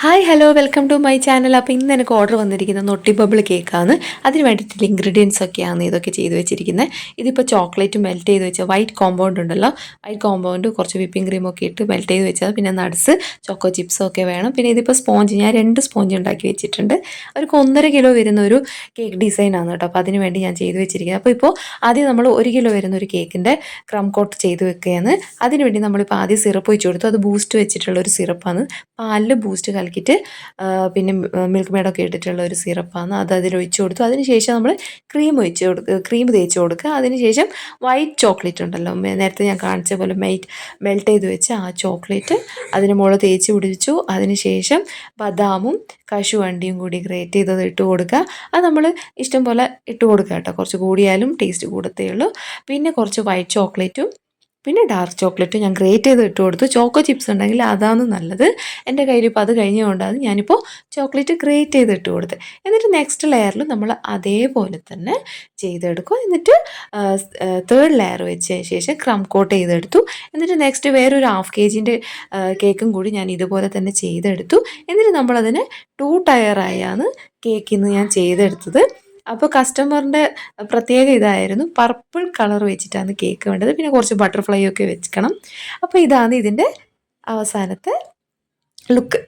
Hi hello welcome to my channel. അപ്പോൾ ഇന്ന് എനിക്ക് ഓർഡർ വന്നിരിക്കുന്നത് നൊട്ടി ബബിൾ കേക്കാണ്. അതിന് വേണ്ടിയിട്ടുള്ള ഇൻഗ്രീഡിയൻസ് ഒക്കെയാണ് ഇതൊക്കെ ചെയ്ത് വെച്ചിരിക്കുന്നത്. ഇതിപ്പോൾ ചോക്ലേറ്റ് മെൽറ്റ് ചെയ്ത് വെച്ച വൈറ്റ് കോമ്പൗണ്ട് ഉണ്ടല്ലോ, വൈറ്റ് കോമ്പൗണ്ട് കുറച്ച് വിപ്പിംഗ് ക്രീമൊക്കെ ഇട്ട് മെൽറ്റ് ചെയ്ത് വെച്ചത്, പിന്നെ നട്ട്സ് ചോക്കോ ചിപ്സും ഒക്കെ വേണം. പിന്നെ ഇതിപ്പോൾ സ്പോഞ്ച്, ഞാൻ 2 സ്പോഞ്ച് ഉണ്ടാക്കി വെച്ചിട്ടുണ്ട്. ഒരു 1.5 കിലോ വരുന്ന ഒരു കേക്ക് ഡിസൈനാണ് കേട്ടോ. അപ്പോൾ അതിന് വേണ്ടി ഞാൻ ചെയ്ത് വെച്ചിരിക്കുന്നത്. അപ്പോൾ ഇപ്പോൾ ആദ്യം നമ്മൾ 1 കിലോ വരുന്ന ഒരു കേക്കിൻ്റെ ക്രം കോട്ട് ചെയ്ത് വെക്കുകയാണ്. അതിനുവേണ്ടി നമ്മളിപ്പോൾ ആദ്യം സിറപ്പ് ഒഴിച്ച് കൊടുത്തു. അത് ബൂസ്റ്റ് വെച്ചിട്ടുള്ള ഒരു സിറപ്പാണ്. പാലിൽ ബൂസ്റ്റ് കലക്കിയിട്ട് പിന്നെ മിൽക്ക് മെയ്ഡൊക്കെ ഇട്ടിട്ടുള്ള ഒരു സിറപ്പാണ്. അത് അതിലൊഴിച്ച് കൊടുത്തു. അതിനുശേഷം നമ്മൾ ക്രീം തേച്ച് കൊടുക്കുക. അതിനുശേഷം വൈറ്റ് ചോക്ലേറ്റ് ഉണ്ടല്ലോ, നേരത്തെ ഞാൻ കാണിച്ച പോലെ മെൽറ്റ് ചെയ്ത് വെച്ച് ആ ചോക്ലേറ്റ് അതിന് മുകളിൽ തേച്ച് പിടിപ്പിച്ചു. അതിനുശേഷം ബദാമും കശുവണ്ടിയും കൂടി ഗ്രേറ്റ് ചെയ്തത് ഇട്ട് കൊടുക്കുക. അത് നമ്മൾ ഇഷ്ടം പോലെ ഇട്ട് കൊടുക്കുക കേട്ടോ. കുറച്ച് കൂടിയാലും ടേസ്റ്റ് കൂടത്തേ ഉള്ളൂ. പിന്നെ കുറച്ച് വൈറ്റ് ചോക്ലേറ്റും പിന്നെ ഡാർക്ക് ചോക്ലേറ്റ് ഞാൻ ഗ്രേറ്റ് ചെയ്ത് ഇട്ട് കൊടുത്തു. ചോക്കോ ചിപ്സ് ഉണ്ടെങ്കിൽ അതാണ് നല്ലത്. എൻ്റെ കയ്യിൽ ഇപ്പോൾ അത് കഴിഞ്ഞുകൊണ്ടാണ് ഞാനിപ്പോൾ ചോക്ലേറ്റ് ഗ്രേറ്റ് ചെയ്ത് ഇട്ട് കൊടുത്തത്. എന്നിട്ട് നെക്സ്റ്റ് ലെയറിൽ നമ്മൾ അതേപോലെ തന്നെ ചെയ്തെടുക്കും. എന്നിട്ട് തേർഡ് ലെയർ വെച്ചതിന് ശേഷം ക്രം കോട്ട് ചെയ്തെടുത്തു. എന്നിട്ട് നെക്സ്റ്റ് വേറൊരു 1/2 kg കേക്കും കൂടി ഞാൻ ഇതുപോലെ തന്നെ ചെയ്തെടുത്തു. എന്നിട്ട് നമ്മളതിനെ 2 ടയറായാണ് കേക്കിൽ നിന്ന് ഞാൻ ചെയ്തെടുത്തത്. അപ്പോൾ കസ്റ്റമറിൻ്റെ പ്രത്യേക ഇതായിരുന്നു, പർപ്പിൾ കളർ വെച്ചിട്ടാണ് കേക്ക് വേണ്ടത്. പിന്നെ കുറച്ച് ബട്ടർഫ്ലൈ ഒക്കെ വെക്കണം. അപ്പോൾ ഇതാണ് ഇതിൻ്റെ അവസാനത്തെ ലുക്ക്.